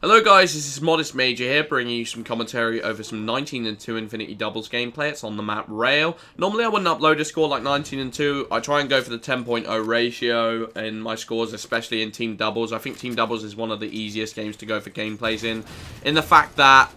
Hello guys, this is Modest Major here, bringing you some commentary over some 19 and 2 Infinity Doubles gameplay. It's on the map Rail. Normally I wouldn't upload a score like 19 and 2. I try and go for the 10.0 ratio in my scores, especially in Team Doubles. I think Team Doubles is one of the easiest games to go for gameplays in the fact that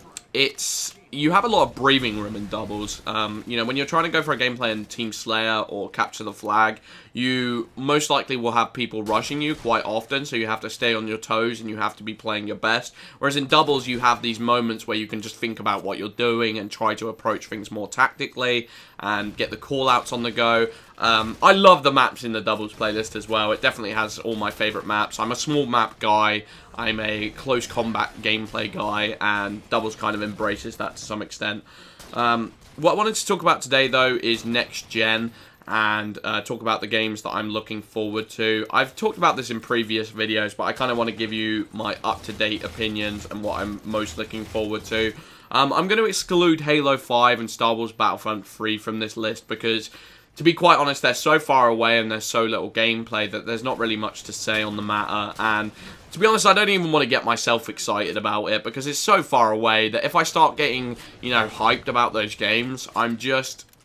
you have a lot of breathing room in doubles. You know, when you're trying to go for a gameplay in Team Slayer or Capture the Flag, you most likely will have people rushing you quite often, so you have to stay on your toes and you have to be playing your best. Whereas in doubles, you have these moments where you can just think about what you're doing and try to approach things more tactically and get the call-outs on the go. I love the maps in the doubles playlist as well. It definitely has all my favourite maps. I'm a small map guy. I'm a close combat gameplay guy, and doubles kind of embraces that to some extent. What I wanted to talk about today, though, is next gen, and talk about the games that I'm looking forward to. I've talked about this in previous videos, but I kind of want to give you my up-to-date opinions and what I'm most looking forward to. I'm going to exclude Halo 5 and Star Wars Battlefront 3 from this list because, to be quite honest, they're so far away and there's so little gameplay that there's not really much to say on the matter. And to be honest, I don't even want to get myself excited about it because it's so far away that if I start getting, you know, hyped about those games,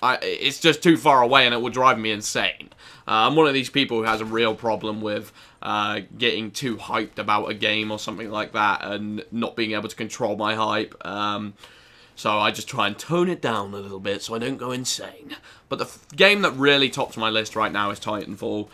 it's just too far away and it will drive me insane. I'm one of these people who has a real problem with getting too hyped about a game or something like that and not being able to control my hype. So I just try and tone it down a little bit so I don't go insane. But the game that really tops my list right now is Titanfall.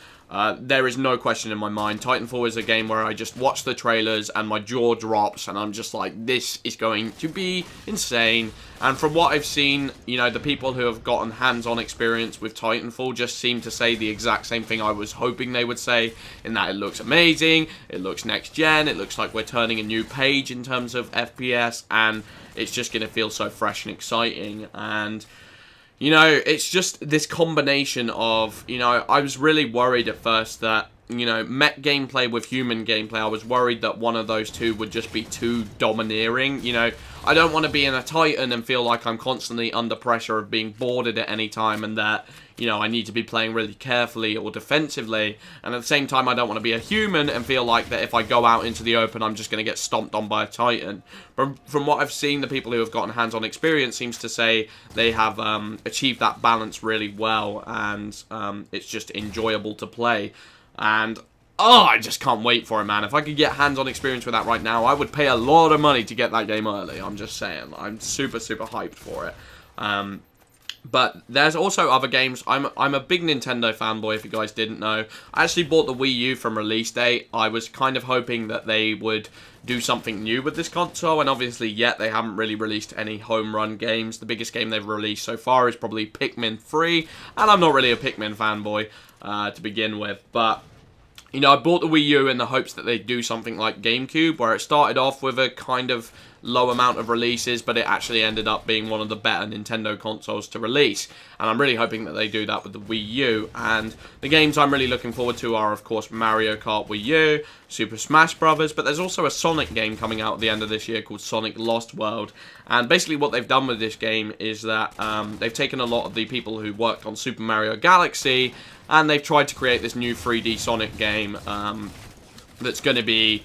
There is no question in my mind. Titanfall is a game where I just watch the trailers and my jaw drops and I'm just like, this is going to be insane. And from what I've seen, you know, the people who have gotten hands-on experience with Titanfall just seem to say the exact same thing I was hoping they would say, in that it looks amazing, it looks next-gen, it looks like we're turning a new page in terms of FPS, and it's just going to feel so fresh and exciting. And you know, it's just this combination of, you know, I was really worried at first that, you know, mech gameplay with human gameplay, I was worried that one of those two would just be too domineering. You know, I don't want to be in a Titan and feel like I'm constantly under pressure of being boarded at any time and that, you know, I need to be playing really carefully or defensively. And at the same time, I don't want to be a human and feel like that if I go out into the open, I'm just going to get stomped on by a Titan. But from what I've seen, the people who have gotten hands-on experience seems to say they have achieved that balance really well, and it's just enjoyable to play. And I just can't wait for it, man. If I could get hands-on experience with that right now, I would pay a lot of money to get that game early. I'm just saying. I'm super, super hyped for it. But there's also other games. I'm a big Nintendo fanboy, if you guys didn't know. I actually bought the Wii U from release date. I was kind of hoping that they would do something new with this console, and obviously yet they haven't really released any home run games. The biggest game they've released so far is probably Pikmin 3, and I'm not really a Pikmin fanboy to begin with, but you know, I bought the Wii U in the hopes that they'd do something like GameCube, where it started off with a kind of low amount of releases, but it actually ended up being one of the better Nintendo consoles to release. And I'm really hoping that they do that with the Wii U. And the games I'm really looking forward to are, of course, Mario Kart Wii U, Super Smash Bros., but there's also a Sonic game coming out at the end of this year called Sonic Lost World. And basically what they've done with this game is that they've taken a lot of the people who worked on Super Mario Galaxy, and they've tried to create this new 3D Sonic game that's going to be...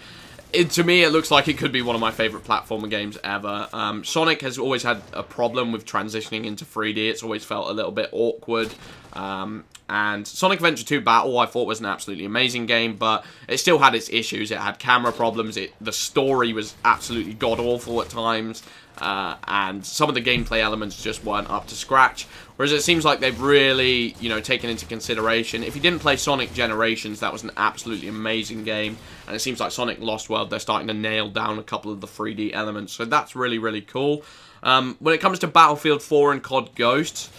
to me, it looks like it could be one of my favourite platformer games ever. Sonic has always had a problem with transitioning into 3D. It's always felt a little bit awkward. And Sonic Adventure 2 Battle, I thought was an absolutely amazing game, but it still had its issues. It had camera problems. The story was absolutely god-awful at times. And some of the gameplay elements just weren't up to scratch. Whereas it seems like they've really, you know, taken into consideration. If you didn't play Sonic Generations, that was an absolutely amazing game. And it seems like Sonic Lost World, they're starting to nail down a couple of the 3D elements. So that's really, really cool. When it comes to Battlefield 4 and COD Ghosts,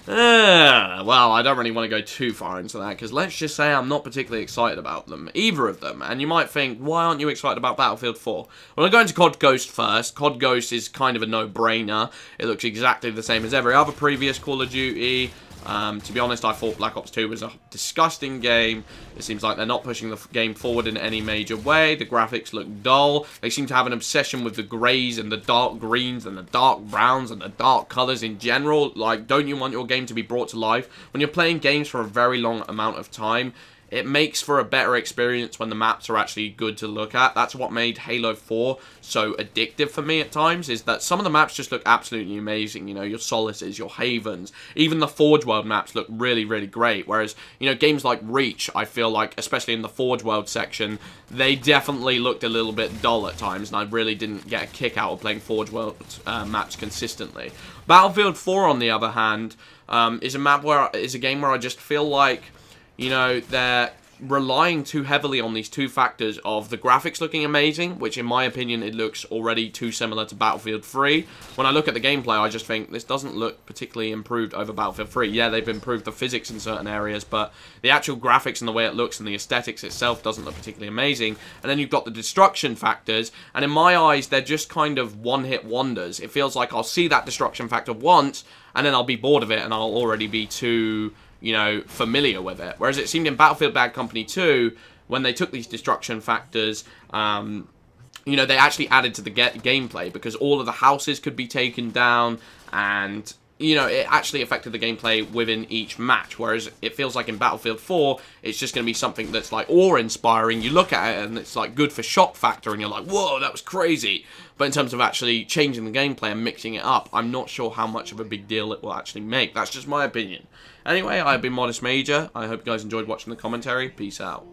well, I don't really want to go too far into that, because let's just say I'm not particularly excited about them, either of them. And you might think, why aren't you excited about Battlefield 4? Well, I'll go into COD Ghost first. COD Ghost is kind of a no-brainer. It looks exactly the same as every other previous Call of Duty. To be honest, I thought Black Ops 2 was a disgusting game. It seems like they're not pushing the game forward in any major way. The graphics look dull. They seem to have an obsession with the greys and the dark greens and the dark browns and the dark colours in general. Like, don't you want your game to be brought to life? When you're playing games for a very long amount of time, it makes for a better experience when the maps are actually good to look at. That's what made Halo 4 so addictive for me at times, is that some of the maps just look absolutely amazing. You know, your Solaces, your Havens, even the Forge World maps look really, really great. Whereas, you know, games like Reach, I feel like, especially in the Forge World section, they definitely looked a little bit dull at times, and I really didn't get a kick out of playing Forge World maps consistently. Battlefield 4, on the other hand, is a game where I just feel like, you know, they're relying too heavily on these two factors of the graphics looking amazing, which in my opinion it looks already too similar to Battlefield 3. When I look at the gameplay, I just think this doesn't look particularly improved over Battlefield 3. Yeah, they've improved the physics in certain areas, but the actual graphics and the way it looks and the aesthetics itself doesn't look particularly amazing. And then you've got the destruction factors, and in my eyes, they're just kind of one-hit wonders. It feels like I'll see that destruction factor once, and then I'll be bored of it, and I'll already be too, you know, familiar with it. Whereas it seemed in Battlefield Bad Company 2, when they took these destruction factors, you know, they actually added to the gameplay, because all of the houses could be taken down, and, you know, it actually affected the gameplay within each match. Whereas it feels like in Battlefield 4, it's just going to be something that's, like, awe-inspiring. You look at it, and it's, like, good for shock factor, and you're like, whoa, that was crazy. But in terms of actually changing the gameplay and mixing it up, I'm not sure how much of a big deal it will actually make. That's just my opinion. Anyway, I've been Modest Major. I hope you guys enjoyed watching the commentary. Peace out.